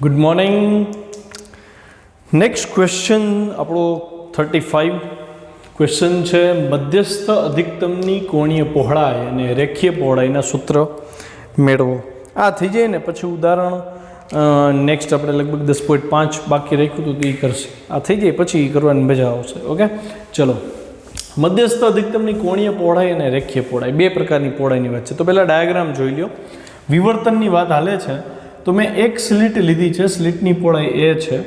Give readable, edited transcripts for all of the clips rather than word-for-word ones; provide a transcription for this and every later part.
Good morning. Next question આપણો 35 question છે મધ્યસ્થ અધિકતમની કોણીય પહોળાઈ અને રેખીય પહોળાઈના સૂત્ર મેળવો. આ થઈ જાય ને પછી ઉદાહરણ નેક્સ્ટ આપણે લગભગ 10.5 બાકી રાખ્યું હતું તો એ કરશે. આ થઈ જાય પછી કરવાની મજા આવશે. ઓકે, ચલો. મધ્યસ્થ અધિકતમની કોણીય પહોળાઈ અને રેખીય પહોળાઈ બે પ્રકારની પહોળાઈની વાત છે. તો પહેલાં ડાયાગ્રામ જોઈ લો. વિવર્તનની વાત હાલે છે તો મેં એક સ્લિટ લીધી છે, સ્લિટની પહોળાઈ એ છે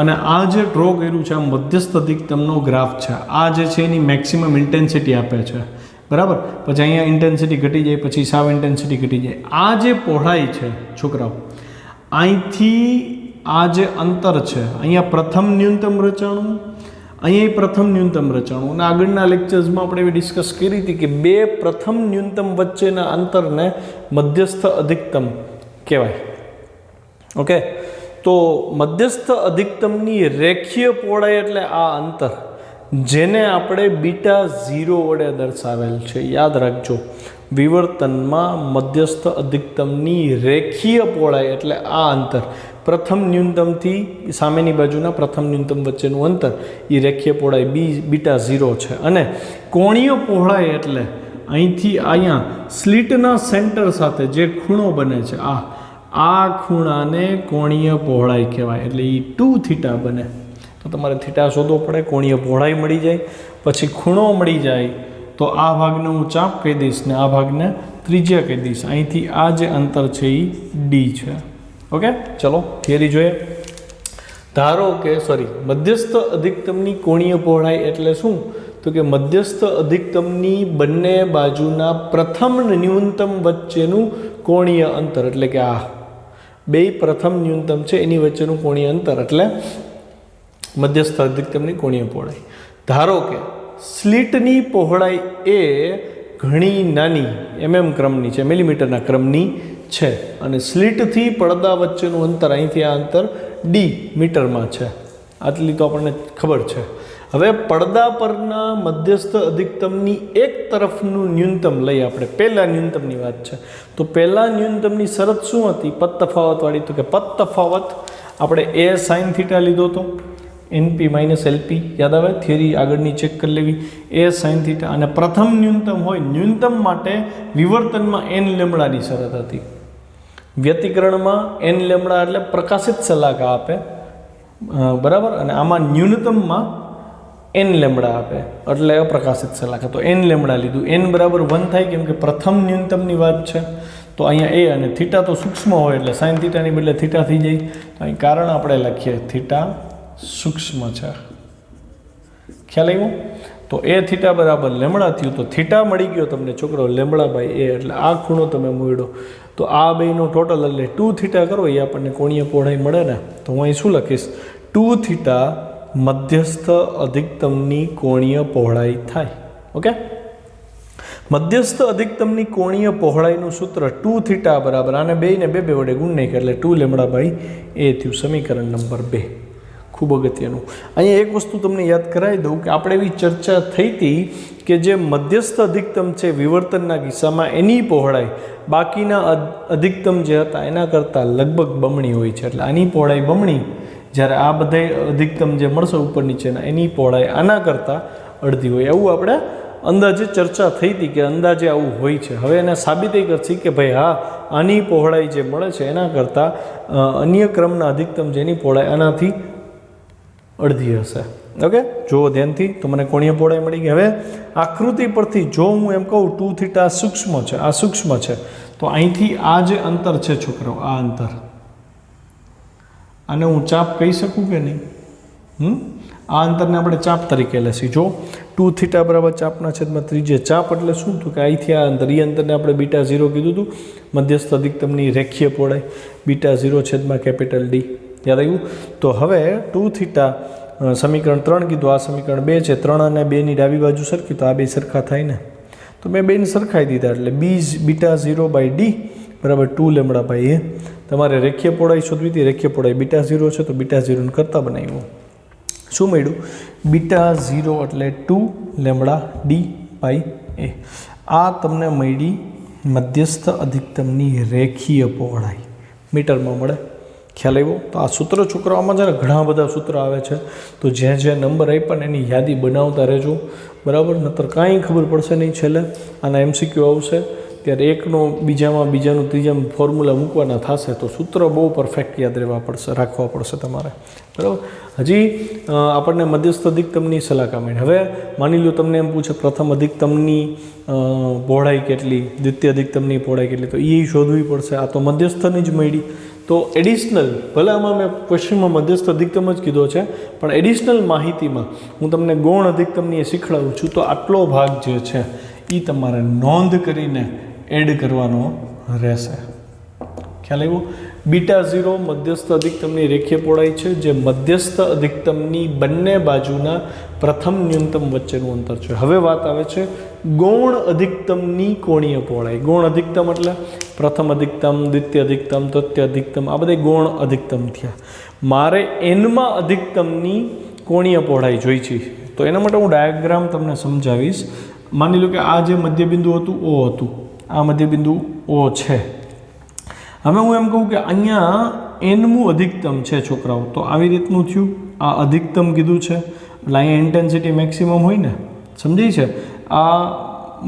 અને આ જે ડ્રો કર્યું છે આ મધ્યસ્થ અધિકતમનો ગ્રાફ છે. આ જે છે એની મેક્સિમમ ઇન્ટેન્સિટી આપે છે, બરાબર. પછી અહીંયા ઇન્ટેન્સિટી ઘટી જાય, પછી સાવ ઇન્ટેન્સિટી ઘટી જાય. આ જે પહોળાઈ છે છોકરાઓ, અહીંથી આ જે અંતર છે, અહીંયા પ્રથમ ન્યૂનતમ રચાણું, અહીંયા પ્રથમ ન્યૂનતમ રચાણું, અને આગળના લેક્ચર્સમાં આપણે એવી ડિસ્કસ કરી હતી કે બે પ્રથમ ન્યૂનતમ વચ્ચેના અંતરને મધ્યસ્થ અધિકતમ કહેવાય. ઓકે, તો મધ્યસ્થ અધિકતમની રેખીય પહોળાઈ એટલે આ અંતર, જેને આપણે બીટા 0 વડે દર્શાવેલ છે. યાદ રાખજો, વિવર્તનમાં મધ્યસ્થ અધિકતમની રેખીય પહોળાઈ એટલે આ અંતર, પ્રથમ ન્યૂનતમથી સામેની બાજુના પ્રથમ ન્યૂનતમ વચ્ચેનું અંતર, એ રેખીય પહોળાઈ બીટા 0 છે. અને કોણીય પહોળાઈ એટલે અહીંથી અહીંયા સ્લિટના સેન્ટર સાથે જે ખૂણો બને છે, આ ખૂણાને કોણીય પહોળાઈ કહેવાય. એટલે એ 2 થીટા બને. તો તમારે થીટા શોધવો પડે, કોણીય પહોળાઈ મળી જાય, પછી ખૂણો મળી જાય તો આ ભાગને હું ચાપ કહી દઈશ ને આ ભાગને ત્રિજ્યા કહી દઈશ. અહીંથી આ જે અંતર છે એ ડી છે. ઓકે, ચલો થિયરી જોઈએ. ધારો કે મધ્યસ્થ અધિકતમની કોણીય પહોળાઈ એટલે શું? તો કે મધ્યસ્થ અધિકતમની બંને બાજુના પ્રથમ ન્યૂનતમ વચ્ચેનું કોણીય અંતર, એટલે કે આ બે પ્રથમ ન્યૂનતમ છે એની વચ્ચેનું કોણીય અંતર એટલે મધ્યસ્થ અધિકતમની કોણીય પહોળાઈ. ધારો કે સ્લિટની પહોળાઈ એ ઘણી નાની ક્રમની છે, મિલીમીટરના ક્રમની છે, અને સ્લિટથી પડદા વચ્ચેનું અંતર, અહીંથી આ અંતર ડી મીટરમાં છે. આટલી તો આપણને ખબર છે. હવે પડદા પરના મધ્યસ્થ અધિકતમની એક તરફનું ન્યૂનતમ લઈ આપણે, પહેલા ન્યૂનતમની વાત છે. તો પહેલા ન્યૂનતમની શરત શું હતી? પદ તફાવતવાળી. તો કે પદ તફાવત આપણે એ સાઇન થીટા લીધો હતો, NP - LP યાદ આવે, થિયરી આગળની ચેક કરી લેવી. એ સાઇન થીટા અને પ્રથમ ન્યૂનતમ હોય, ન્યૂનતમ માટે વિવર્તનમાં n લેમ્બડાની શરત હતી. વ્યતિકરણમાં n લેમ્બડા એટલે પ્રકાશિત શલાકા આપે, બરાબર, અને આમાં ન્યૂનતમમાં n લેમ્બડા આપે એટલે અપ્રકાશિત શલાકા. તો n લેમ્બડા લીધું. n બરાબર 1 થાય કેમ કે પ્રથમ ન્યૂનતમની વાત છે. તો અહીંયા એ અને થીટા તો સૂક્ષ્મ હોય એટલે સાઇન થીટાની બદલે થીટા થઈ જાય. તો અહીં કારણ આપણે લખીએ થીટા સૂક્ષ્મ છે. ખ્યાલ આવ્યો? તો એ થીટા બરાબર લેમ્બડા થયું. તો થીટા મળી ગયો તમને છોકરો લેમ્બડા બાય એ, એટલે આ ખૂણો તમે મૂળ્યો. તો આ બેનો ટોટલ એટલે 2 થીટા કરો એ આપણને કોણીય પહોળાઈ મળે ને. તો હું અહીં શું લખીશ? 2 થીટા મધ્યસ્થ અધિકતમની કોણીય પહોળાઈ થાય. ઓકે, મધ્યસ્થ અધિકતમની કોણીય પહોળાઈનું સૂત્ર 2 થીટા બરાબર, આને બેને બે વડે ગુણ નાખે એટલે 2 લેમ્બડા બાય એ થયું. સમીકરણ નંબર 2. ખૂબ અગત્યનું. અહીંયા એક વસ્તુ તમને યાદ કરાવી દઉં કે આપણે એવી ચર્ચા થઈ હતી કે જે મધ્યસ્થ અધિકતમ છે વિવર્તનના કિસ્સામાં એની પહોળાઈ બાકીના અધિકતમ જે હતા એના કરતાં લગભગ બમણી હોય છે. એટલે આની પહોળાઈ બમણી, જ્યારે આ બધા અધિકતમ જે મળશે ઉપર નીચેના એની પહોળાઈ આના કરતાં અડધી હોય. એવું આપણે અંદાજે ચર્ચા થઈ હતી કે અંદાજે આવું હોય છે. હવે એને સાબિત કરશે કે ભાઈ હા, આની પહોળાઈ જે મળે છે એના કરતાં અન્ય ક્રમના અધિકતમ જેની પહોળાઈ આનાથી અડધી હશે. ઓકે, જુઓ ધ્યાનથી તો મને કોણીય પહોળાઈ મળી ગઈ. હવે આકૃતિ પરથી જો હું એમ કહું 2 થીટા સૂક્ષ્મ છે, આ સૂક્ષ્મ છે, તો અહીંથી આ જે અંતર છે છોકરો, આ અંતર, આને હું ચાપ કહી શકું કે નહીં? આ અંતરને આપણે ચાપ તરીકે લેશું. જો 2 થીટા બરાબર ચાપના છેદમાં ત્રિજ્યા. ચાપ એટલે શું? તો કે અહીંથી આ અંતર, એ અંતરને આપણે બીટા 0 કીધું હતું. મધ્યસ્થ અધિકતમની રેખીય પહોળાઈ બીટા 0 છેદમાં કેપિટલ D. યાદ આવ્યું? તો હવે 2 થીટા સમીકરણ 3 કીધું, આ સમીકરણ 2 છે. 3 અને 2ની ડાબી બાજુ સરખી, તો આ બે સરખા થાય ને. તો મેં બેને સરખાઈ દીધા એટલે બીટા 0 બાય D બરાબર 2 લેમ્બડા બાય એ. તમારે રેખીય પહોળાઈ શોધવી હતી, રેખીય પહોળાઈ બીટા 0 છે તો બીટા 0 કરતાં બનાવ્યું. શું મળ્યું? બીટા 0 એટલે 2 લેમ્બડા D બાય એ. આ તમને મળી મધ્યસ્થ અધિકતમની રેખીય પહોળાઈ, મીટરમાં મળે. ખ્યાલ આવ્યો? તો આ સૂત્ર છોકરાઓમાં છે ને ઘણા બધા સૂત્ર આવે છે, તો જે નંબર આપ્યા ને એની યાદી બનાવતા રહેજો, બરાબર? નહીતર કાંઈ ખબર પડશે નહીં. છેલ્લે આના MCQ આવશે ત્યારે એકનો બીજામાં, બીજાનું ત્રીજામાં ફોર્મ્યુલા મૂકવાના થશે, તો સૂત્ર બહુ પરફેક્ટ યાદ રાખવા પડશે તમારે, બરાબર? હજી આપણને મધ્યસ્થ અધિકતમની સલાહકાર મળી. હવે માની લો તમને એમ પૂછે પ્રથમ અધિકતમની પહોળાઈ કેટલી, દ્વિતીય અધિકતમની પહોળાઈ કેટલી, તો એ શોધવી પડશે. આ તો મધ્યસ્થની જ મળી. તો એડિશનલ, ભલે આમાં મેં ક્વેશ્ચનમાં મધ્યસ્થ અધિકતમ જ કીધો છે, પણ એડિશનલ માહિતીમાં હું તમને ગૌણ અધિકતમની એ શીખવાડું છું. તો આટલો ભાગ જે છે એ તમારે નોંધ કરીને એડ કરવાનો રહેશે. ખ્યાલ આવ્યો? β0 મધ્યસ્થ અધિકતમની રેખીય પહોળાઈ છે, જે મધ્યસ્થ અધિકતમની બંને બાજુના પ્રથમ ન્યૂનતમ વચ્ચેનું અંતર છે. હવે વાત આવે છે ગૌણ અધિકતમની કોણીય પહોળાઈ. ગૌણ અધિકતમ એટલે પ્રથમ અધિકતમ, દ્વિતીય અધિકતમ, તૃતીય અધિકતમ, આ બધા ગૌણ અધિકતમ થયા. મારે એનમાં અધિકતમની કોણીય પહોળાઈ જોઈ છે. તો એના માટે હું ડાયાગ્રામ તમને સમજાવીશ. માની લો કે આ જે મધ્યબિંદુ હતું O હતું, આ મધ્યબિંદુ O છે. હવે હું એમ કહું કે અહીંયા nમું અધિકતમ છે છોકરાઓ, તો આવી રીતનું થયું. આ અધિકતમ કીધું છે એટલે અહીંયા ઇન્ટેન્સિટી મેક્સિમમ હોય ને, સમજાય છે? આ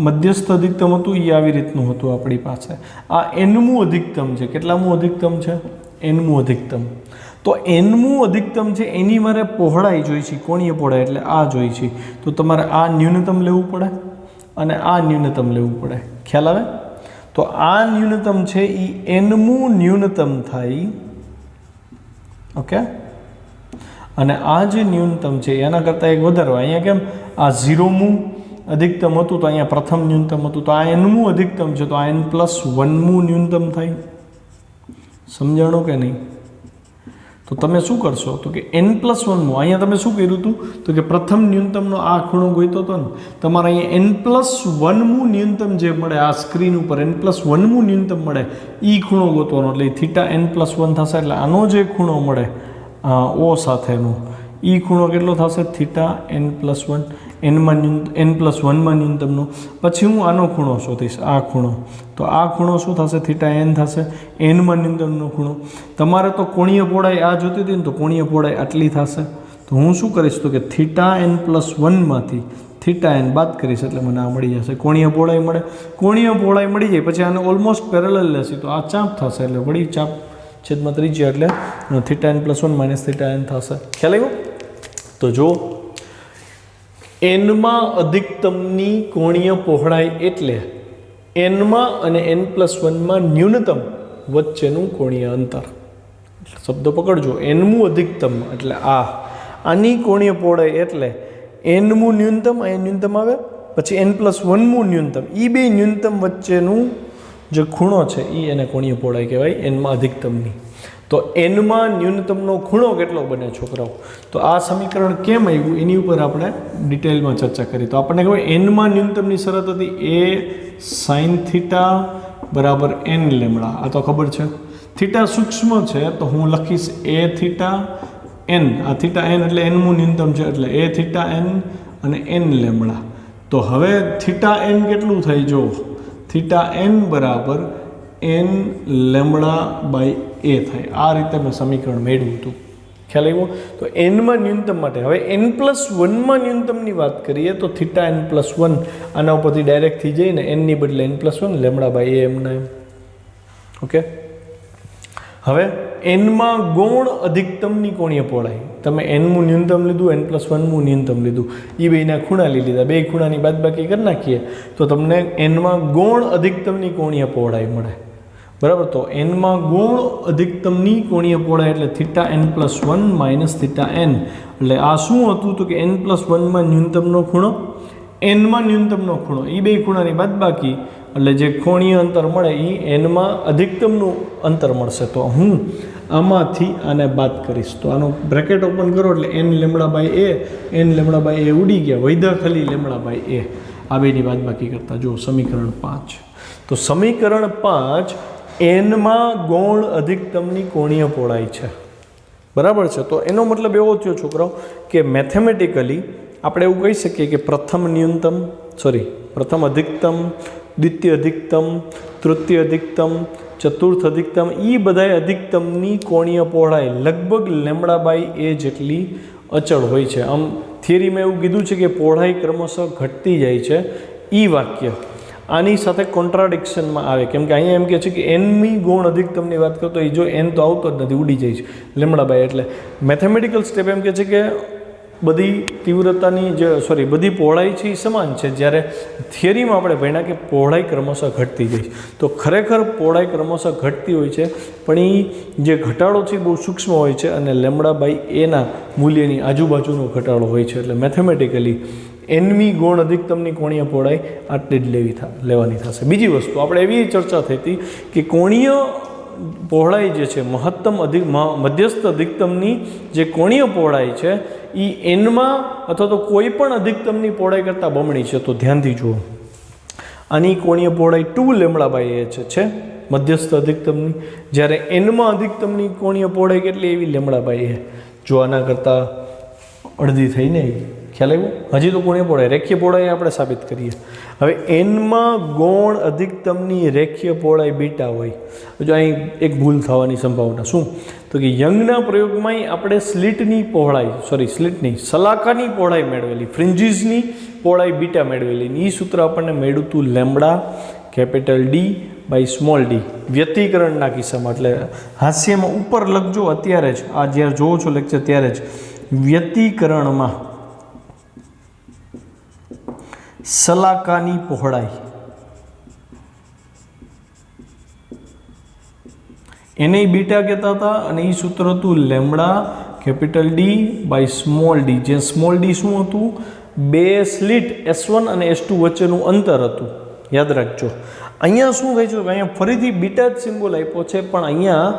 મધ્યસ્થ અધિકતમ હતું એ આવી રીતનું હતું આપણી પાસે. આ nમું અધિકતમ છે. કેટલામું અધિકતમ છે? nમું અધિકતમ. તો nમું અધિકતમ છે એની મારે પહોળાઈ જોઈ છે, કોણીય પહોળાઈ એટલે આ જોઈ છે. તો તમારે આ ન્યૂનતમ લેવું પડે અને આ ન્યૂનતમ લેવું પડે. ખ્યાલ આવે? તો આ ન્યૂનતમ છે એ nમું ન્યૂનતમ થાય, ઓકે? અને આ જે ન્યૂનતમ છે એના કરતાં એક વધારે. અહીંયા કેમ આ 0મું અધિકતમ હતું તો અહીંયા પ્રથમ ન્યૂનતમ હતું, તો આ nમું અધિકતમ છે તો આ n+1મું ન્યૂનતમ થાય. સમજાણું કે નહીં? તો તમે શું કરશો? તો કે n+1મું, અહીંયા તમે શું કર્યું હતું? તો કે પ્રથમ ન્યૂનતમનો આ ખૂણો ગોઈતો હતો ને, તમારે અહીંયા n+1મું ન્યૂનતમ જે મળે આ સ્ક્રીન ઉપર n+1મું ન્યૂનતમ મળે એ ખૂણો ગોતવાનો, એટલે થીટા n+1 થશે. એટલે આનો જે ખૂણો મળે O સાથેનો એ ખૂણો કેટલો થશે? Theta n+1, n+1માં ન્યૂનતમનો. પછી હું આનો ખૂણો શોધીશ, આ ખૂણો. તો આ ખૂણો શું થશે? થીટા n થશે, nમાં ન્યૂનતમનો ખૂણો. તમારે તો કોણીય પહોળાઈ આ જોતી હતી ને, તો કોણીય પહોળાઈ આટલી થશે. તો હું શું કરીશ? તો કે થીટા n+1માંથી થીટા n બાદ કરીશ એટલે મને આ મળી જશે. કોણીય પહોળાઈ મળે. કોણીય પહોળાઈ મળી જાય પછી આને ઓલમોસ્ટ પેરેલલ લેશે, તો આ ચાપ થશે એટલે વળી ચાપ છેદમાં ત્રિજ્યા એટલે થીટા n+1 - થીટા n થશે. ખ્યાલ આવ્યો? તો જો nમાં અધિકતમની કોણીય પહોળાઈ એટલે nમાં અને n+1માં ન્યૂનતમ વચ્ચેનું કોણીય અંતર. શબ્દ પકડજો, nમું અધિકતમ એટલે આની કોણીય પહોળાઈ એટલે nમું ન્યૂનતમ, અહીંયા ન્યૂનતમ આવે, પછી n+1મું ન્યૂનતમ, એ બે ન્યૂનતમ વચ્ચેનું જે ખૂણો છે એ એને કોણીય પહોળાઈ કહેવાય nમાં અધિકતમની. તો nમાં ન્યૂનતમનો ખૂણો કેટલો બને છોકરાઓ? તો આ સમીકરણ કેમ આવ્યું એની ઉપર આપણે ડિટેલમાં ચર્ચા કરી. તો આપણને ખબર nમાં ન્યૂનતમની શરત હતી a sin θ બરાબર n લેમડા. આ તો ખબર છે. થીટા સૂક્ષ્મ છે તો હું લખીશ a θ n. આ θ n એટલે nમું ન્યૂનતમ છે એટલે a θ n અને n લેમડા. તો હવે θ n કેટલું થાય? જો θ n બરાબર n લેમડા/a થાય. આ રીતે મેં સમીકરણ મેળવ્યું હતું. ખ્યાલ આવ્યો? તો nમાં ન્યૂનતમ માટે હવે n+1માં ન્યૂનતમની વાત કરીએ તો θ n+1 આના ઉપરથી ડાયરેક્ટ થઈ જાય ને, n ની બદલે n+1 લેમડા/a એમના એમ. ઓકે? હવે nમાં ગૌણ અધિકતમની કોણીય પહોળાઈ, તમે nમું ન્યૂનતમ લીધું, n+1મું ન્યૂનતમ લીધું, એ બેના ખૂણા લઈ લીધા, બે ખૂણાની બાદબાકી કરી નાખીએ તો તમને nમાં ગૌણ અધિકતમની કોણીય પહોળાઈ મળે. બરાબર? તો nમાં ગૌણ અધિકતમની કોણીય પહોળાઈ એટલે θ n+1 - θ n. એટલે આ શું હતું? તો કે n+1માં ન્યૂનતમનો ખૂણો, nમાં ન્યૂનતમનો ખૂણો, એ બે ખૂણાની બાદબાકી એટલે જે કોણીય અંતર મળે એ nમાં અધિકતમનું અંતર મળશે. તો હું આમાંથી આને બાદ કરીશ. તો આનો બ્રેકેટ ઓપન કરો એટલે n લેમડા/a, n લેમડા/a ઉડી ગયા, વૈધા ખાલી લેમડા/a. આ બેની બાદબાકી કરતા જો સમીકરણ 5. તો સમીકરણ 5 nમાં ગૌણ અધિકતમની કોણીય પહોળાઈ છે. બરાબર છે? તો એનો મતલબ એવો થયો છોકરાઓ કે મેથેમેટિકલી આપણે એવું કહી શકીએ કે પ્રથમ અધિકતમ, દ્વિતીય અધિકતમ, તૃતીય અધિકતમ, ચતુર્થ અધિકતમ, એ બધાય અધિકતમની કોણીય પહોળાઈ લગભગ લેમ્બડા બાય એ જેટલી અચળ હોય છે. આમ થિયરીમાં એવું કીધું છે કે પહોળાઈ ક્રમશઃ ઘટતી જાય છે. એ વાક્ય આની સાથે કોન્ટ્રાડિક્શનમાં આવે, કેમ કે અહીંયા એમ કહે છે કે એનમી ગૌણ અધિકતમની વાત કરતો એ જો એન તો આવતો જ નથી, ઉડી જાય છે લેમ્બડા બાય. એટલે મેથેમેટિકલ સ્ટેપ એમ કહે છે કે બધી તીવ્રતાની બધી પહોળાઈ છે એ સમાન છે, જ્યારે થિયરીમાં આપણે ભણ્યા કે પહોળાઈ ક્રમશઃ ઘટતી જાય. તો ખરેખર પહોળાઈ ક્રમશઃ ઘટતી હોય છે, પણ એ જે ઘટાડો છે એ બહુ સૂક્ષ્મ હોય છે અને લેમ્બડા બાય એના મૂલ્યની આજુબાજુનો ઘટાડો હોય છે. એટલે મેથેમેટિકલી એનમી ગૌણ અધિકતમની કોણીય પહોળાઈ આટલી જ લેવાની થશે. બીજી વસ્તુ આપણે એવી ચર્ચા થઈ હતી કે કોણીય પહોળાઈ જે છે મધ્યસ્થ અધિકતમની જે કોણીય પહોળાઈ છે એ એનમાં અથવા તો કોઈ પણ અધિકતમની પહોળાઈ કરતાં બમણી છે. તો ધ્યાનથી જુઓ, આની કોણીય પહોળાઈ 2 લેમ્બડા બાય એ છે મધ્યસ્થ અધિકતમની, જ્યારે એનમાં અધિકતમની કોણીય પહોળાઈ કેટલી એવી લેમ્બડા બાય એ. જો આના કરતાં અડધી થઈને ખ્યાલ આવ્યો. હજી તો કોણીય પહોળાઈ રેખીય પહોળાઈ આપણે સાબિત કરીએ. હવે એનમાં ગૌણ અધિકતમની રેખીય પહોળાઈ બીટા હોય. જો અહીં એક ભૂલ થવાની સંભાવના શું, તો કે યંગના પ્રયોગમાં આપણે સલાકાની પહોળાઈ મેળવેલી, ફ્રિન્જીસની પહોળાઈ બીટા મેળવેલી. એ સૂત્ર આપણને મળ્યું હતું lambda capital D by small D વ્યતિકરણના કિસ્સામાં. એટલે હાસ્યમાં ઉપર લખજો અત્યારે જ, આ જ્યારે જોવો છો લેક્ચર ત્યારે જ, વ્યતિકરણમાં સલાકાની પહોળાઈ એને બીટા કહેતા હતા અને એ સૂત્ર હતું lambda capital D by small D. જે સ્મોલ ડી શું હતું, 2 સ્લિટ S1 અને S2 વચ્ચેનું અંતર હતું. યાદ રાખજો. અહીંયા શું થાય છે, અહીંયા ફરીથી બીટા જ સિમ્બોલ આપ્યો છે, પણ અહીંયા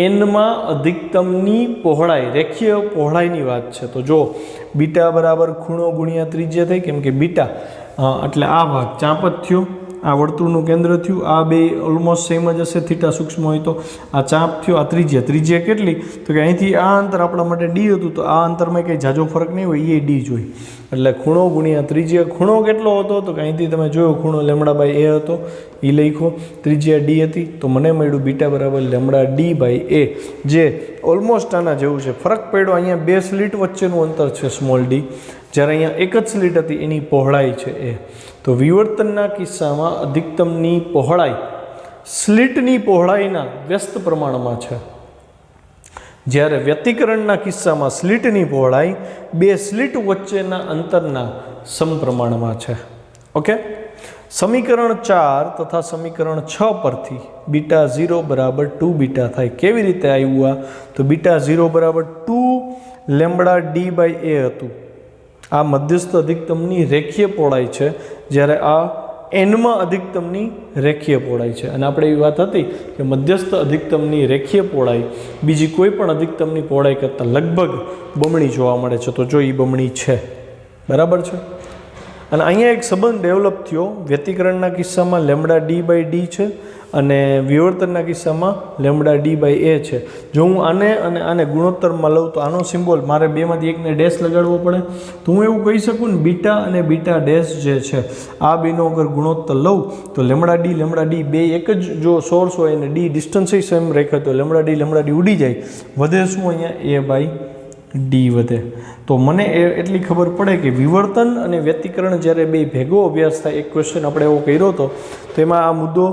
એનમાં અધિકતમની પહોળાઈ રેખીય પહોળાઈની વાત છે. તો જો બીટા બરાબર ખૂણો ગુણ્યા ત્રિજ્યા થઈ, કેમ કે બીટા એટલે આ ભાગ ચાપ જ થયો, આ વર્તુળનું કેન્દ્ર થયું, આ બે ઓલમોસ્ટ સેમ જ હશે, થીટા સૂક્ષ્મ હોય તો આ ચાપ થયો, આ ત્રિજ્યા કેટલી, તો કે અહીંથી આ અંતર આપણા માટે ડી હતું, તો આ અંતરમાં કંઈ ઝાઝો ફરક નહીં હોય, એ ડી જોઈ. એટલે ખૂણો ગુણ્યા ત્રિજ્યા, ખૂણો કેટલો હતો તો કે અહીંથી તમે જોયો ખૂણો લેમ્બડા બાય એ હતો, એ લખ્યો, ત્રિજ્યા ડી હતી, તો મને મળ્યું બીટા બરાબર લેમ્બડા ડી બાય એ, જે ઓલમોસ્ટ આના જેવું છે. ફરક પડ્યો, અહીંયા 2 સ્લિટ વચ્ચેનું અંતર છે સ્મોલ ડી, જ્યારે અહીંયા એક જ સ્લિટ હતી એની પહોળાઈ છે એ. તો વિવર્તનના કિસ્સામાં અધિકતમની પહોળાઈ સ્લિટની પહોળાઈના વ્યસ્ત પ્રમાણમાં છે, જ્યારે વ્યતિકરણના કિસ્સામાં સ્લિટની પહોળાઈ 2 સ્લિટ વચ્ચેના અંતરના સમપ્રમાણમાં છે. ઓકે, સમીકરણ 4 તથા સમીકરણ 6 પરથી બીટા 0 બરાબર 2 બીટા થાય. કેવી રીતે આવ્યું આ, તો બીટા 0 બરાબર 2 લેમ્બડા ડી બાય એ હતું. આ મધ્યસ્થ અધિકતમની રેખીય પહોળાઈ છે, જ્યારે આ એનમાં અધિકતમની રેખીય પહોળાઈ છે. અને આપણે એવી વાત હતી કે મધ્યસ્થ અધિકતમની રેખીય પહોળાઈ બીજી કોઈ પણ અધિકતમની પહોળાઈ કરતાં લગભગ બમણી જોવા મળે છે. તો જો એ બમણી છે, બરાબર છે. અને અહીંયા એક સંબંધ ડેવલપ થયો, વ્યતિકરણના કિસ્સામાં લેમ્બડા ડી બાય ડી છે અને વિવર્તનના કિસ્સામાં લેમ્બડા ડી બાય એ છે. જો હું આને અને આને ગુણોત્તરમાં લઉં તો આનો સિમ્બોલ મારે બેમાંથી એકને ડેશ લગાડવો પડે, તો હું એવું કહી શકું ને બીટા અને બીટા ડેશ જે છે આ બેનો અગર ગુણોત્તર લઉં તો લેમ્બડા ડી બે એક જ જો સોર્સ હોય અને ડી ડિસ્ટન્સ સેમ રાખે તો લેમ્બડા ડી ઉડી જાય, વધે શું અહીંયા એ બાય ડી વધે. તો મને એટલી ખબર પડે કે વિવર્તન અને વ્યતિકરણ જ્યારે બે ભેગો અભ્યાસ થાય, એક ક્વેશ્ચન આપણે એવો કર્યો હતો તો એમાં આ મુદ્દો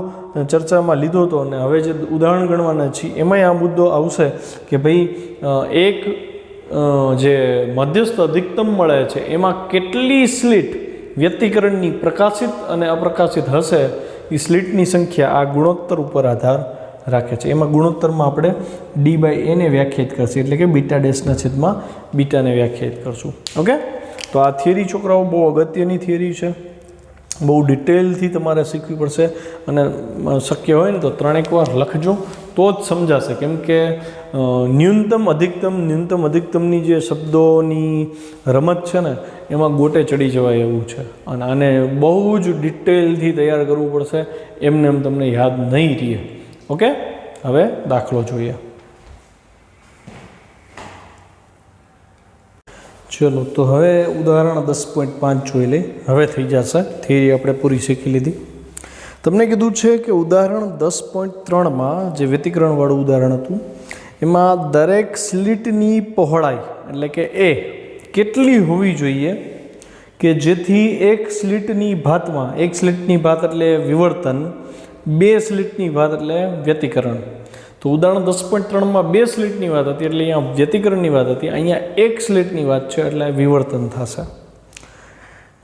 ચર્ચામાં લીધો હતો અને હવે જે ઉદાહરણ ગણવાના છીએ એમાંય આ મુદ્દો આવશે કે ભાઈ એક જે મધ્યસ્થ અધિકતમ મળે છે એમાં કેટલી સ્લિટ વ્યતિકરણની પ્રકાશિત અને અપ્રકાશિત હશે, એ સ્લિટની સંખ્યા આ ગુણોત્તર ઉપર આધાર રાખે છે. એમાં ગુણોત્તરમાં આપણે ડી બાય એને વ્યાખ્યાયિત કરશે, એટલે કે બીટા ડેશના છેદમાં બીટાને વ્યાખ્યાયિત કરશું. ઓકે, તો આ થિયરી છોકરાઓ બહુ અગત્યની થિયરી છે, બહુ ડિટેલથી તમારે શીખવી પડશે અને શક્ય હોય ને તો 3 વાર લખજો તો જ સમજાશે. કેમ કે ન્યૂનતમ અધિકતમની જે શબ્દોની રમત છે ને એમાં ગોટે ચડી જવાય એવું છે અને આને બહુ જ ડિટેલથી તૈયાર કરવું પડશે, એમને એમ તમને યાદ નહીં રહે. ઓકે, હવે દાખલો જોઈએ. ચલો, તો હવે ઉદાહરણ 10.5 જોઈ લઈ. હવે થઈ જશે, થિયરી આપણે પૂરી શીખી લીધી. તમને કીધું છે કે ઉદાહરણ 10.3માં જે વ્યતિકરણવાળું ઉદાહરણ હતું એમાં દરેક સ્લિટની પહોળાઈ એટલે કે એ કેટલી હોવી જોઈએ કે જેથી એક સ્લિટની ભાતમાં, એક સ્લિટની ભાત એટલે વિવર્તન, બે સ્લિટની ભાત એટલે વ્યતિકરણ. તો ઉદાહરણ 10.3માં બે સ્લિટની વાત હતી એટલે અહીંયા વ્યતિકરણની વાત હતી, અહીંયા એક સ્લિટની વાત છે એટલે વિવર્તન થશે.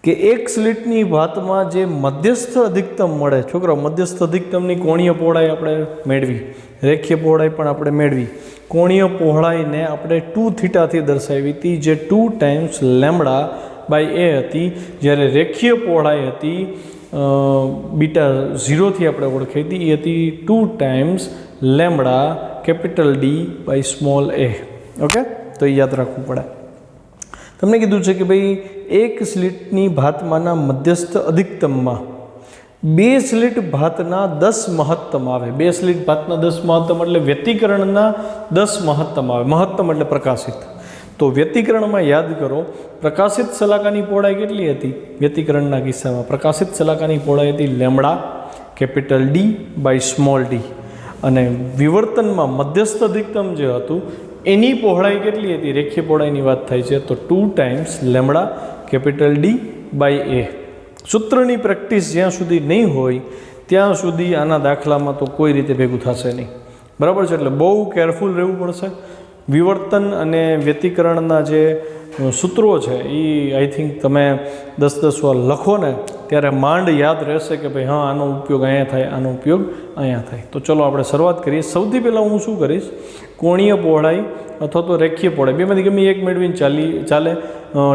કે એક સ્લિટની ભાતમાં જે મધ્યસ્થ અધિકતમ મળે, છોકરાઓ મધ્યસ્થ અધિકતમની કોણીય પહોળાઈ આપણે મેળવી, રેખીય પહોળાઈ પણ આપણે મેળવી. કોણીય પહોળાઈને આપણે 2θ થી દર્શાવી હતી જે 2 ટાઈમ્સ લેમ્બડા બાય એ હતી, જ્યારે રેખીય પહોળાઈ હતી બીટા 0 થી આપણે ઓળખી હતી એ હતી 2 times lambda capital D by small A. Okay, તો એ યાદ રાખવું પડે. તમને કીધું છે કે ભાઈ એક સ્લિટની ભાતમાંના મધ્યસ્થ અધિકતમમાં બે સ્લિટ ભાતના 10 મહત્તમ આવે. બે સ્લિટ ભાતના 10 મહત્તમ એટલે વ્યતિકરણના 10 મહત્તમ આવે. મહત્તમ એટલે પ્રકાશિત. તો વ્યતિકરણમાં યાદ કરો પ્રકાશિત શલાકાની પહોળાઈ કેટલી હતી? વ્યતિકરણના કિસ્સામાં પ્રકાશિત શલાકાની પહોળાઈ હતી lambda capital D by small D, અને વિવર્તનમાં મધ્યસ્થ અધિકતમ જે હતું એની પહોળાઈ કેટલી હતી? રેખીય પહોળાઈની વાત થાય છે તો 2 times lambda capital D by a. સૂત્રની પ્રેક્ટિસ જ્યાં સુધી નહીં હોય ત્યાં સુધી આના દાખલામાં તો કોઈ રીતે ભેગું થશે નહીં. બરાબર છે, એટલે બહુ કેરફુલ રહેવું પડશે. વિવર્તન અને વ્યતિકરણના જે સૂત્રો છે એ આઈ થિંક તમે 10-10 વાર લખો ને ત્યારે માંડ યાદ રહેશે કે ભાઈ હા આનો ઉપયોગ અહીંયા થાય, આનો ઉપયોગ અહીંયા થાય. તો ચલો આપણે શરૂઆત કરીએ. સૌથી પહેલાં હું શું કરીશ, કોણીય પહોળાઈ અથવા તો રેખીય પહોળાઈ બેમાંથી ગમે એક મેળવીને ચાલે.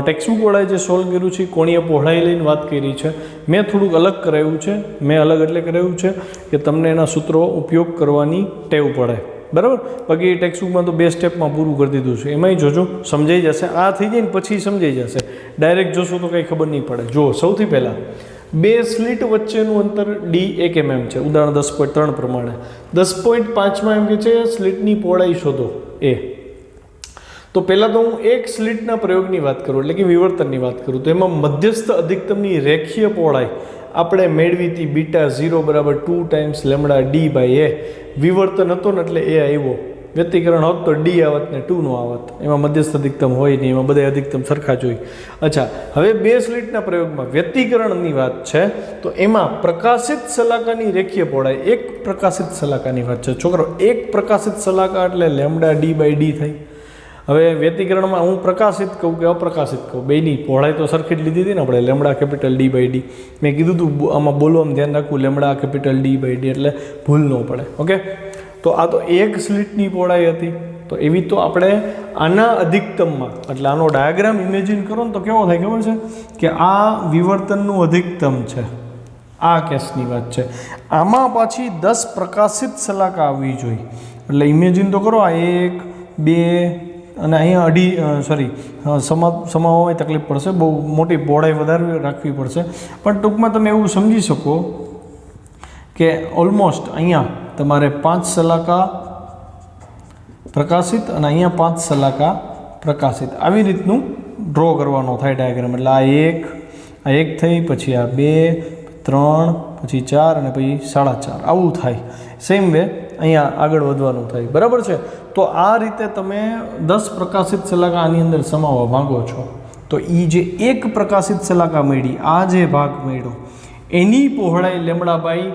ટેક્સ્ટબુક વડાએ જે સોલ્વ કર્યું છે કોણીય પહોળાઈ લઈને વાત કરી છે. મેં થોડુંક અલગ કરાવ્યું છે. મેં અલગ એટલે કરાવ્યું છે કે તમને એના સૂત્રો ઉપયોગ કરવાની ટેવ પડે. બરાબર, બાકી ટેક્સ્ટબુકમાં તો 2 સ્ટેપમાં પૂરું કરી દીધું છે. એમાંય જોજો સમજાઈ જશે. આ થઈ જાય ને પછી સમજાઈ જશે. ડાયરેક્ટ જોશો તો કંઈ ખબર નહીં પડે. જો સૌથી પહેલાં બે સ્લિટ વચ્ચેનું અંતર ડી 1 mm છે ઉદાહરણ 10.3 પ્રમાણે. 10.5માં એમ કે છે સ્લિટની પહોળાઈ શોધો એ. તો પહેલાં તો હું એક સ્લિટના પ્રયોગની વાત કરું એટલે કે વિવર્તનની વાત કરું તો એમાં મધ્યસ્થ અધિકતમની રેખીય પહોળાઈ આપણે મેળવી હતી બીટા 0 બરાબર 2 ટાઈમ્સ લેમ્બડા ડી બાય એ. વિવર્તન હતો ને એટલે એ આવ્યો. વ્યતિકરણ હોત તો ડી આવત ને 2 નો આવત. એમાં મધ્યસ્થ અધિકતમ હોય નહીં, એમાં બધા અધિકતમ સરખા જ હોય. અચ્છા, હવે બે સ્લિટના પ્રયોગમાં વ્યતિકરણની વાત છે તો એમાં પ્રકાશિત શલાકાની રેખીય પહોળાઈ, એક પ્રકાશિત શલાકાની વાત છે છોકરો. એક પ્રકાશિત શલાકા એટલે લેમ્બડા ડી બાય ડી થઈ. હવે વ્યતિકરણમાં હું પ્રકાશિત કહું કે અપ્રકાશિત કહું, બેની પહોળાઈ તો સરખી જ લીધી હતી ને આપણે, lambda capital D by D. મેં કીધું હતું આમાં બોલવામાં ધ્યાન રાખવું, lambda capital D by D એટલે ભૂલ ન પડે. ઓકે, તો આ તો એક સ્લિટની પહોળાઈ હતી. તો એવી તો આપણે આના અધિકતમમાં એટલે આનો ડાયાગ્રામ ઇમેજિન કરો ને તો કેવો થાય ખબર છે કે આ વિવર્તનનું અધિકતમ છે, આ કેસની વાત છે. આમાં પાછી 10 પ્રકાશિત શલાકા આવવી જોઈએ. એટલે ઇમેજિન તો કરો, આ 1 2 અને અહીંયા સમાવવામાં તકલીફ પડશે, બહુ મોટી પહોળાઈ વધારે રાખવી પડશે. પણ ટૂંકમાં તમે એવું સમજી શકો કે ઓલમોસ્ટ અહીંયા તમારે 5 શલાકા પ્રકાશિત અને અહીંયા 5 શલાકા પ્રકાશિત આવી રીતનું ડ્રો કરવાનો થાય ડાયાગ્રામ. એટલે આ એક થઈ, પછી આ 2 3 પછી 4 અને પછી 4.5 આવું થાય. સેમ વે અહીંયા આગળ વધવાનું થાય. બરાબર છે, તો આ રીતે તમે 10 પ્રકાશિત શલાકા આની અંદર સમાવવા માંગો છો તો એ જે એક પ્રકાશિત શલાકા મળી, આ જે ભાગ મળ્યો એની પહોળાઈ lambda by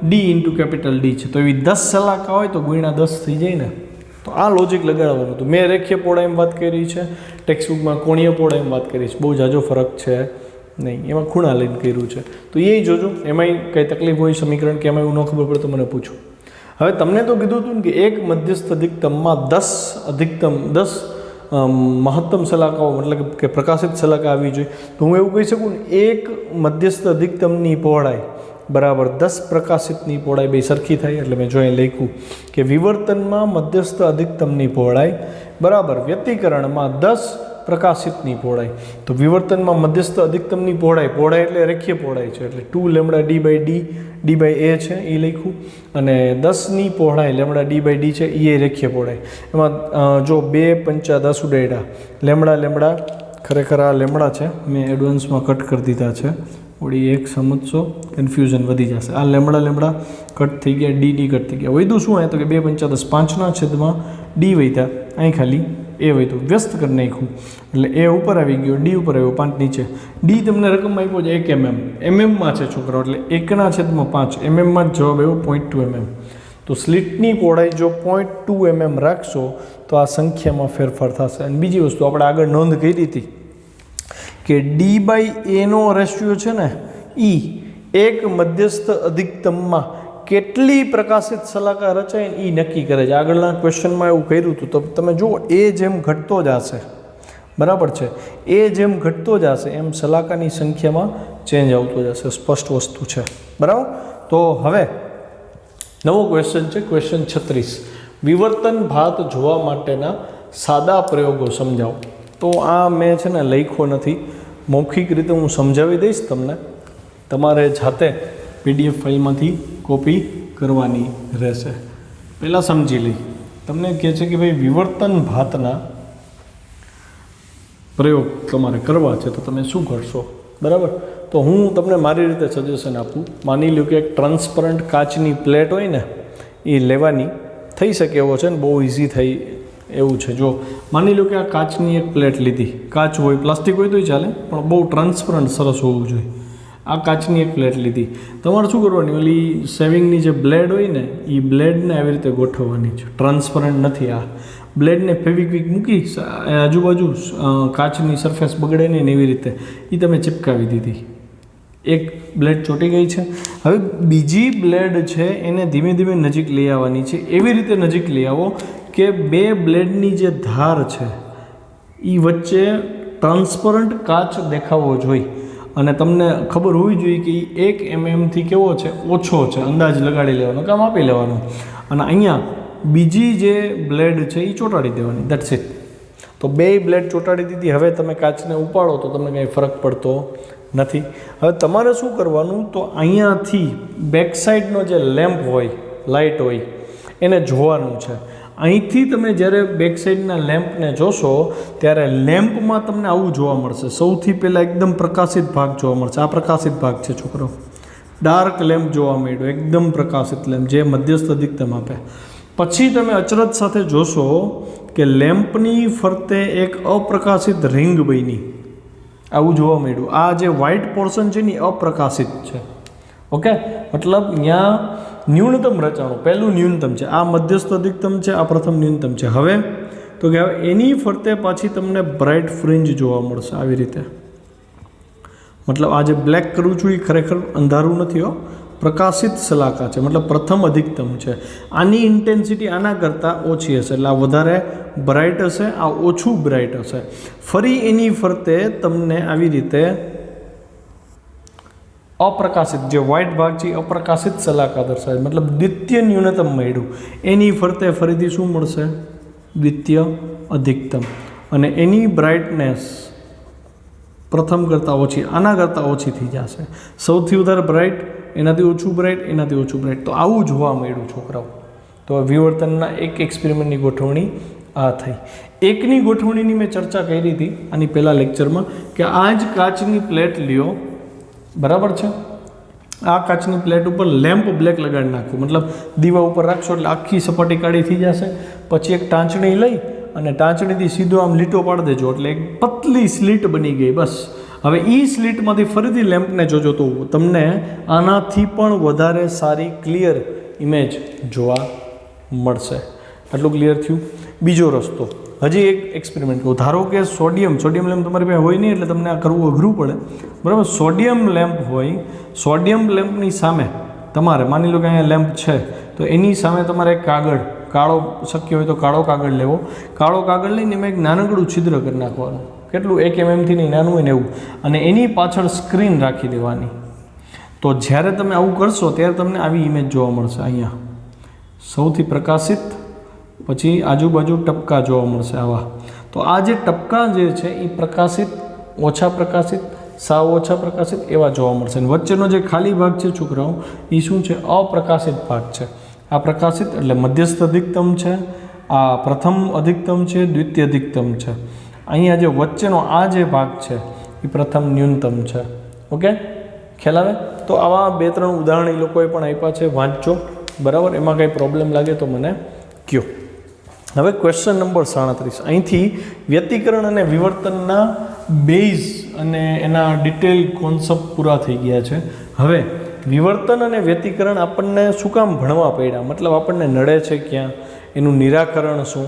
D into capital D છે. તો એવી 10 શલાકા હોય તો ગુણ્યા 10 થઈ જાય ને. તો આ લોજિક લગાડવાનું હતું. મેં રેખીય પહોળાઈમાં વાત કરી છે, ટેક્સ્ટબુકમાં કોણીય પહોળાઈમાં વાત કરી છે. બહુ જાજો ફરક છે નહીં, એમાં ખૂણા લઈને કર્યું છે. તો એ જોજો, એમાંય કંઈ તકલીફ હોય સમીકરણ કે એમાં એવું ન ખબર પડે તો મને પૂછો. હવે તમને તો કીધું હતું ને કે એક મધ્યસ્થ અધિકતમમાં 10 મહત્તમ શલાકાઓ મતલબ કે પ્રકાશિત શલાકા આવવી જોઈએ. તો હું એવું કહી શકું ને એક મધ્યસ્થ અધિકતમની પહોળાઈ બરાબર 10 પ્રકાશિતની પહોળાઈ બે સરખી થાય. એટલે મેં જો અહીં લખ્યું કે વિવર્તનમાં મધ્યસ્થ અધિકતમની પહોળાઈ બરાબર વ્યતિકરણમાં 10 પ્રકાશિતની પહોળાઈ. તો વિવર્તનમાં મધ્યસ્થ અધિકતમની પહોળાઈ એટલે રેખીય પહોળાઈ છે એટલે 2 lambda D by D by a છે એ લખ્યું, અને 10ની પહોળાઈ લેમ્બડા ડી બાય ડી છે એ રેખીય પહોળાઈ. એમાં જો 2 5 10 ઉડાડ્યા લેમ્બડા ખરેખર આ લેમ્બડા છે, મેં એડવાન્સમાં કટ કરી દીધા છે. વળી એક સમજશો કન્ફ્યુઝન વધી જશે. આ લેમડા કટ થઈ ગયા, ડી કટ થઈ ગયા. વધ્યું શું? તો કે 2 × 5 = 5 ના છેદમાં ડી વધ્યા, અહીં ખાલી એ વધ્યું, વ્યસ્ત કરી નાખ્યું. એટલે એ ઉપર આવી ગયો, ડી ઉપર આવ્યો, 5 નીચે. ડી તમને રકમ આપ્યો છે 1 mm, એમએમમાં છે છોકરાઓ, એટલે 1/5 એમએમમાં જ જવાબ આવ્યો 0.2 mm. તો સ્લિટની પહોળાઈ જો 0.2 mm રાખશો તો આ સંખ્યામાં ફેરફાર થશે. અને બીજી વસ્તુ આપણે આગળ નોંધ કરી હતી કે D/A નો રેશિયો છે ને, એ એક મધ્યસ્થ અધિકતમમાં કેટલી પ્રકાશિત શલાકા રચાય એ નક્કી કરે છે. આગળના ક્વેશ્ચનમાં એવું કર્યું હતું, તો તમે જુઓ એ જેમ ઘટતો જશે, બરાબર છે, એ જેમ ઘટતો જશે એમ શલાકાની સંખ્યામાં ચેન્જ આવતો જશે. સ્પષ્ટ વસ્તુ છે, બરાબર. તો હવે નવો ક્વેશ્ચન છે, ક્વેશ્ચન 36. વિવર્તન ભાત જોવા માટેના સાદા પ્રયોગો સમજાવો. તો આ મેં છે ને લખ્યો નથી, મૌખિક રીતે હું સમજાવી દઈશ તમને, તમારે જાતે PDF ફાઇલમાંથી કોપી કરવાની રહેશે. પહેલાં સમજી લઈ. તમને કહે છે કે ભાઈ વિવર્તન ભાતના પ્રયોગ તમારે કરવા છે, તો તમે શું કરશો, બરાબર. તો હું તમને મારી રીતે સજેશન આપું. માની લો કે એક ટ્રાન્સપરન્ટ કાચની પ્લેટ હોય ને, એ લેવાની, થઈ શકે એવો છે ને, બહુ ઇઝી થઈ એવું છે. જો માની લો કે આ કાચની એક પ્લેટ લીધી, કાચ હોય, પ્લાસ્ટિક હોય તોય ચાલે, પણ બહુ ટ્રાન્સપરન્ટ સરસ હોવું જોઈએ. આ કાચની એક પ્લેટ લીધી, તમારે શું કરવાની, ઓલી સેવિંગની જે બ્લેડ હોય ને, એ બ્લેડને આવી રીતે ગોઠવવાની છે. ટ્રાન્સપરન્ટ નથી આ બ્લેડને ફેવિક્વિક મૂકી આજુબાજુ કાચની સરફેસ બગડે નહીં એવી રીતે એ તમે ચિપકાવી દીધી. એક બ્લેડ ચોંટી ગઈ છે. હવે બીજી બ્લેડ છે એને ધીમે ધીમે નજીક લઈ આવવાની છે. એવી રીતે નજીક લઈ આવો કે 2 બ્લેડની જે ધાર છે એ વચ્ચે ટ્રાન્સપરન્ટ કાચ દેખાવો જોઈએ, અને તમને ખબર હોવી જોઈએ કે એ 1 mmથી કેવો છે, ઓછો છે. અંદાજ લગાડી લેવાનો, કામ આપી લેવાનું. અને અહીંયા બીજી જે બ્લેડ છે એ ચોંટાડી દેવાની. That's it. તો 2 બ્લેડ ચોંટાડી દીધી. હવે તમે કાચને ઉપાડો તો તમને કંઈ ફરક પડતો નથી. હવે તમારે શું કરવાનું, તો અહીંયાથી બેક સાઈડનો જે લેમ્પ હોય, લાઇટ હોય, એને જોવાનું છે. અહીંથી તમે જ્યારે બેક સાઈડના લેમ્પને જોશો ત્યારે લેમ્પમાં તમને આવું જોવા મળશે. સૌથી પહેલાં એકદમ પ્રકાશિત ભાગ જોવા મળશે. આ પ્રકાશિત ભાગ છે છોકરો, ડાર્ક લેમ્પ જોવા મળ્યો, એકદમ પ્રકાશિત લેમ્પ જે મધ્યસ્થ અધિકતમ આપે. પછી તમે અચરજ સાથે જોશો કે લેમ્પની ફરતે એક અપ્રકાશિત રિંગ બની, આવું જોવા મળ્યું. આ જે વ્હાઇટ પોર્શન છે ને અપ્રકાશિત છે. ઓકે, મતલબ અહીંયા ન્યૂનતમ રચાણું પહેલું ન્યૂનતમ છે, આ મધ્યસ્થ અધિકતમ છે, આ પ્રથમ ન્યૂનતમ છે. હવે તો કે એની ફરતે પાછી તમને બ્રાઇટ ફ્રિંજ જોવા મળશે આવી રીતે. મતલબ આ જે બ્લેક કરું છું એ ખરેખર અંધારું નથી હો, પ્રકાશિત શલાકા છે, મતલબ પ્રથમ અધિકતમ છે. આની ઇન્ટેન્સિટી આના કરતાં ઓછી હશે, એટલે આ વધારે બ્રાઇટ હશે, આ ઓછું બ્રાઇટ હશે. ફરી એની ફરતે તમને આવી રીતે અપ્રકાશિત જે વ્હાઇટ ભાગ છે અપ્રકાશિત શલાકા દર્શાવે, મતલબ દ્વિતીય ન્યૂનતમ મળ્યું. એની ફરતે ફરીથી શું મળશે, દ્વિતીય અધિકતમ, અને એની બ્રાઇટનેસ પ્રથમ કરતાં ઓછી, આના કરતાં ઓછી થઈ જશે. સૌથી વધારે બ્રાઇટ, એનાથી ઓછું બ્રાઇટ, એનાથી ઓછું બ્રાઇટ. તો આવું જોવા મળ્યું છોકરાઓ. તો વિવર્તનના એક એક્સપેરિમેન્ટની ગોઠવણી આ થઈ. એકની ગોઠવણીની મેં ચર્ચા કરી હતી આની પહેલાં લેક્ચરમાં, કે આ જ કાચની પ્લેટ લ્યો, બરાબર છે, આ કાચની પ્લેટ ઉપર લેમ્પ બ્લેક લગાડી નાખવું, મતલબ દીવા ઉપર રાખશો એટલે આખી સપાટી કાળી થઈ જશે. પછી એક ટાંચણી લઈ અને ટાંચણીથી સીધો આમ લીટો પાડી દેજો એટલે એક પતલી સ્લીટ બની ગઈ. બસ હવે એ સ્લીટમાંથી ફરીથી લેમ્પને જોજો તો તમને આનાથી પણ વધારે સારી ક્લિયર ઇમેજ જોવા મળશે. આટલું ક્લિયર થયું. બીજો રસ્તો, હજી એક એક્સપેરિમેન્ટ કહું. ધારો કે સોડિયમ લેમ્પ તમારી પાસે હોય નહીં એટલે તમને આ કરવું અઘરું પડે, બરાબર. સોડિયમ લેમ્પ હોય, સોડિયમ લેમ્પની સામે તમારે માની લો કે અહીંયા લેમ્પ છે, તો એની સામે તમારે એક કાગળ, કાળો શક્ય હોય તો કાળો કાગળ લેવો. કાળો કાગળ લઈને એમાં એક નાનકડું છિદ્ર કરી નાખવાનું, કેટલું 1 mmથી નહીં, નાનું હોય ને એવું, અને એની પાછળ સ્ક્રીન રાખી દેવાની. તો જ્યારે તમે આવું કરશો ત્યારે તમને આવી ઇમેજ જોવા મળશે. અહીંયા સૌથી પ્રકાશિત, પછી આજુબાજુ ટપકા જોવા મળશે આવા. તો આ જે ટપકા જે છે એ પ્રકાશિત, ઓછા પ્રકાશિત, સાવ ઓછા પ્રકાશિત એવા જોવા મળશે. અને વચ્ચેનો જે ખાલી ભાગ છે છોકરાઓ એ શું છે, અપ્રકાશિત ભાગ છે. આ પ્રકાશિત એટલે મધ્યસ્થ અધિકતમ છે, આ પ્રથમ અધિકતમ છે, દ્વિતીય અધિકતમ છે. અહીંયા જે વચ્ચેનો આ જે ભાગ છે એ પ્રથમ ન્યૂનતમ છે. ઓકે, ખ્યાલ આવે? તો આવા 2-3 ઉદાહરણ એ લોકોએ પણ આપ્યા છે, વાંચજો, બરાબર. એમાં કંઈ પ્રોબ્લેમ લાગે તો મને કહો. હવે ક્વેશ્ચન નંબર 37, અહીંથી વ્યતિકરણ અને વિવર્તનના બેઝ અને એના ડિટેલ કોન્સેપ્ટ પૂરા થઈ ગયા છે. હવે વિવર્તન અને વ્યતિકરણ આપણને શું કામ ભણવા પડ્યા, મતલબ આપણને નડે છે ક્યાં, એનું નિરાકરણ શું,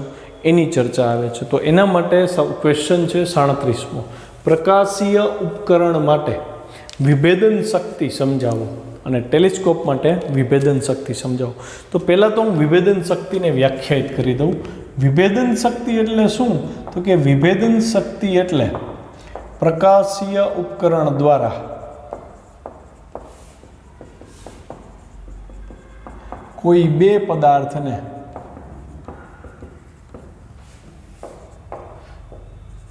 એની ચર્ચા આવે છે. તો એના માટે ક્વેશ્ચન છે 37મો, પ્રકાશીય ઉપકરણ માટે વિભેદન શક્તિ સમજાવો અને ટેલિસ્કોપ માટે વિભેદન શક્તિ સમજાવો. તો પહેલાં તો હું વિભેદન શક્તિને વ્યાખ્યાયિત કરી દઉં. વિભેદન શક્તિ એટલે શું? તો કે વિભેદન શક્તિ એટલે પ્રકાશીય ઉપકરણ દ્વારા કોઈ બે પદાર્થને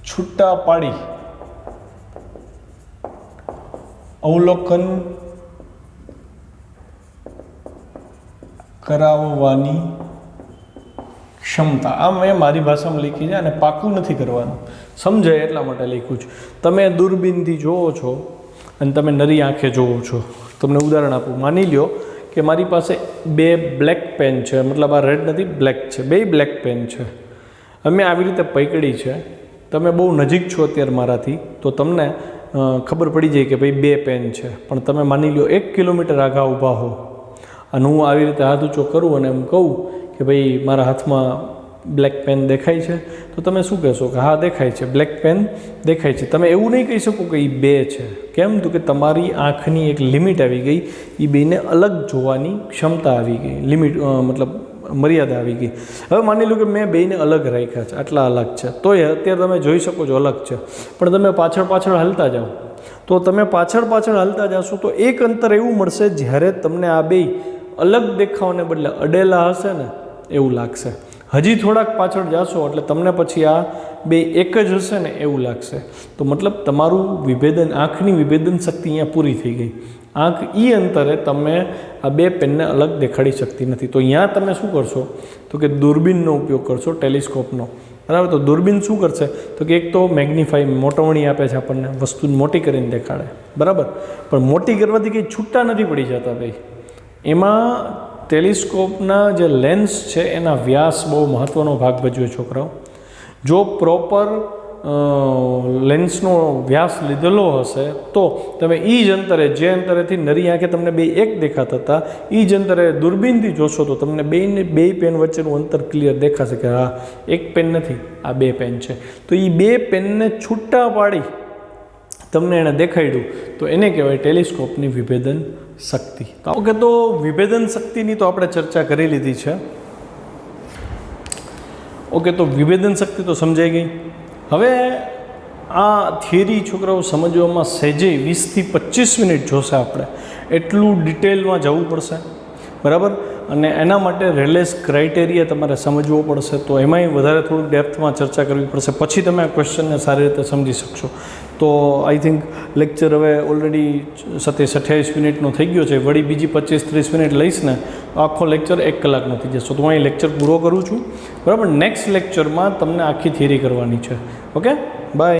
છૂટા પાડી અવલોકન કરાવવાની ક્ષમતા. આ મેં મારી ભાષામાં લખી છે અને પાકું નથી કરવાનું, સમજાય એટલા માટે લખ્યું છે. તમે દૂરબીનથી જોવો છો અને તમે નરી આંખે જોવો છો. તમને ઉદાહરણ આપું, માની લ્યો કે મારી પાસે 2 બ્લેક પેન છે, મતલબ આ રેડ નથી, બ્લેક છે, 2 બ્લેક પેન છે. અમે આવી રીતે પકડી છે, તમે બહુ નજીક છો અત્યારે મારાથી, તો તમને ખબર પડી જાય કે ભાઈ 2 પેન છે. પણ તમે માની લો 1 કિલોમીટર આગળ ઊભા હો અને હું આવી રીતે હાથ ઊંચો કરું અને એમ કહું કે ભાઈ મારા હાથમાં બ્લેક પેન દેખાય છે, તો તમે શું કહેશો કે હા દેખાય છે, બ્લેક પેન દેખાય છે. તમે એવું નહીં કહી શકો કે એ 2 છે. કેમ? તો કે તમારી આંખની એક લિમિટ આવી ગઈ, એ બેને અલગ જોવાની ક્ષમતા આવી ગઈ, લિમિટ મતલબ મર્યાદા આવી ગઈ. હવે માની લો કે મેં બેને અલગ રાખ્યા છે, આટલા અલગ છે, તોય અત્યારે તમે જોઈ શકો છો અલગ છે. પણ તમે પાછળ હાલતા જાઓ, તો તમે પાછળ હાલતા જશો તો એક અંતર એવું મળશે જ્યારે તમને આ બે અલગ દેખાવાને બદલે અડેલા હશે ને એવું લાગશે. હજી થોડાક પાછળ જશો એટલે તમને પછી આ બે એક જ હશે ને એવું લાગશે. તો મતલબ તમારું વિભેદન, આંખની વિભેદન શક્તિ અહીંયા પૂરી થઈ ગઈ. આંખ એ અંતરે તમે આ 2 પેનને અલગ દેખાડી શકતી નથી. તો અહીંયા તમે શું કરશો? તો કે દૂરબીનનો ઉપયોગ કરશો, ટેલિસ્કોપનો, બરાબર. તો દૂરબીન શું કરશે? તો કે એક તો મેગ્નિફાઈ, મોટવણી આપે છે આપણને, વસ્તુને મોટી કરીને દેખાડે, બરાબર. પણ મોટી કરવાથી કંઈ છૂટા નથી પડી જતા ભાઈ. એમાં ટેલિસ્કોપના જે લેન્સ છે એના વ્યાસ બહુ મહત્ત્વનો ભાગ ભજવે છોકરાઓ. જો પ્રોપર લેન્સનો વ્યાસ લીધેલો હશે તો તમે એ જ અંતરે, જે અંતરેથી નરી આંખે તમને 2 એક દેખાતા હતા, એ જ અંતરે દૂરબીનથી જોશો તો તમને 2 પેન વચ્ચેનું અંતર ક્લિયર દેખાશે કે હા 1 પેન નથી, આ 2 પેન છે. તો એ 2 પેનને છૂટા પાડી તમને એણે દેખાડ્યું તો એને કહેવાય ટેલિસ્કોપની વિભેદન શક્તિ. ઓકે, તો વિભેદન શક્તિની તો આપણે ચર્ચા કરી લીધી છે. ઓકે, તો વિભેદન શક્તિ તો સમજાઈ ગઈ. હવે આ થિયરી છોકરાઓ સમજવામાં સહેજે 20 થી 25 મિનિટ જોશે આપણે, એટલું ડિટેલમાં જવું પડશે, બરાબર. અને એના માટે રેલેસ ક્રાઇટેરિયા તમારે સમજવો પડશે. તો એમાંય વધારે થોડુંક ડેપ્થમાં ચર્ચા કરવી પડશે, પછી તમે આ ક્વેશ્ચનને સારી રીતે સમજી શકશો. તો આઈ થિંક લેક્ચર હવે ઓલરેડી 27-28 મિનિટનો થઈ ગયો છે. વળી બીજી 25-30 મિનિટ લઈશ ને આખો લેક્ચર 1 કલાકનો થઈ જશે. તો હું અહીં લેક્ચર પૂરો કરું છું, બરાબર. નેક્સ્ટ લેક્ચરમાં તમને આખી થિયરી કરવાની છે. Okay, by.